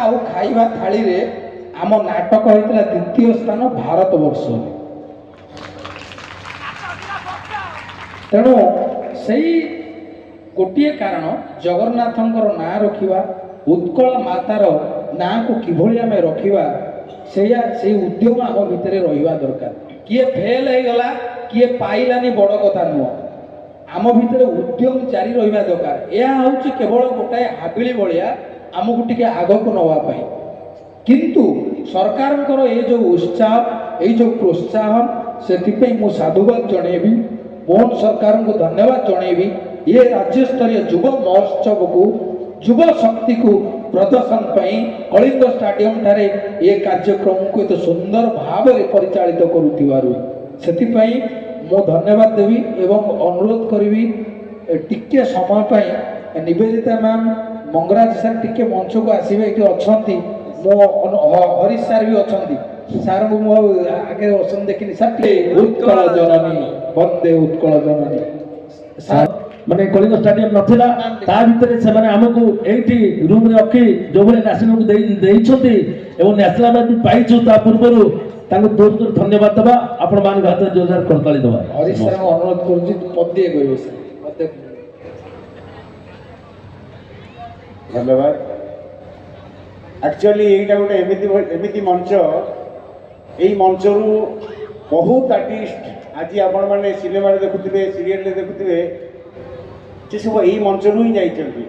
ଆଉ ଖାଇବା ଥାଳିରେ ଆମ ନାଟକ ହୋଇଥିଲା ଦ୍ୱିତୀୟ ସ୍ଥାନ ଭାରତବର୍ଷରେ। ତେଣୁ ସେଇ ଗୋଟିଏ କାରଣ ଜଗନ୍ନାଥଙ୍କର ନାଁ ରଖିବା, ଉତ୍କଳ ମାତାର ନାଁକୁ କିଭଳି ଆମେ ରଖିବା, ସେଇ ଉଦ୍ୟମ ଆମ ଭିତରେ ରହିବା ଦରକାର। କିଏ ଫେଲ ହେଇଗଲା, କିଏ ପାଇଲାନି ବଡ଼ କଥା ନୁହଁ, ଆମ ଭିତରେ ଉଦ୍ୟମ ଜାରି ରହିବା ଦରକାର। ଏହା ହେଉଛି କେବଳ ଗୋଟାଏ ହାବିଳି ଭଳିଆ ଆମକୁ ଟିକେ ଆଗକୁ ନେବା ପାଇଁ। କିନ୍ତୁ ସରକାରଙ୍କର ଏ ଯେଉଁ ଉତ୍ସାହ, ଏଇ ଯେଉଁ ପ୍ରୋତ୍ସାହନ, ସେଥିପାଇଁ ମୁଁ ସାଧୁବାଦ ଜଣେଇବି, ମୋହନ ସରକାରଙ୍କୁ ଧନ୍ୟବାଦ ଜଣେଇବି। ଏ ରାଜ୍ୟସ୍ତରୀୟ ଯୁବ ମହୋତ୍ସବକୁ, ଯୁବ ଶକ୍ତିକୁ ପ୍ରଦର୍ଶନ ପାଇଁ କଳିଙ୍ଗ ଷ୍ଟାଡିୟମ ଠାରେ ଏ କାର୍ଯ୍ୟକ୍ରମକୁ ଏତେ ସୁନ୍ଦର ଭାବରେ ପରିଚାଳିତ କରୁଥିବାରୁ ସେଥିପାଇଁ ମୁଁ ଧନ୍ୟବାଦ ଦେବି ଏବଂ ଅନୁରୋଧ କରିବି ଟିକେ ସମୟ ପାଇଁ ନିବେଦିତା ମ୍ୟାମ୍, ମଙ୍ଗରାଜ ସାର୍ ଟିକେ ମଞ୍ଚକୁ ଆସିବେ, ଏଠି ଅଛନ୍ତି। ମୋ ହରିଶ ସାର୍ ବି ଅଛନ୍ତି, ସାର୍ଙ୍କୁ ମୁଁ ଆଗେ ଅଛନ୍ତି ଦେଖିନି। ସାର୍ ଟିକେ ଉତ୍କଳ ଜନନୀ ବନ୍ଦେ ଉତ୍କଳ ଜନନୀ। ସାର୍ ମାନେ କଳିଙ୍ଗ ଷ୍ଟାଡିୟମ ନଥିଲା, ତା ଭିତରେ ସେମାନେ ଆମକୁ ଏଇଠି ରୁମ୍ରେ ରଖି ଯୋଉଭଳି ନ୍ୟାସନାଲକୁ ଦେଇଛନ୍ତି ଏବଂ ନ୍ୟାସନାଲ ବି ପାଇଛୁ, ତା ପୂର୍ବରୁ ତାଙ୍କୁ ବହୁତ ବହୁତ ଧନ୍ୟବାଦ ଦେବା। ଆପଣ ମାନଙ୍କ ହାତରେ ଜୋରଦାର କରତାଳି ଦେବା। ହରିଶ ସାର୍ଙ୍କୁ ଅନୁରୋଧ କରୁଛି ପଦିଏ କହିବେ ସାର୍। ଧନ୍ୟବାଦ। ଆକ୍ଚୁଆଲି ଏଇଟା ଗୋଟେ ଏମିତି ମଞ୍ଚ, ଏଇ ମଞ୍ଚରୁ ବହୁତ ଆର୍ଟିଷ୍ଟ ଆଜି ଆପଣମାନେ ସିନେମାରେ ଦେଖୁଥିବେ, ସିରିଏଲରେ ଦେଖୁଥିବେ, ସେ ସବୁ ଏଇ ମଞ୍ଚରୁ ହିଁ ଯାଇଛନ୍ତି।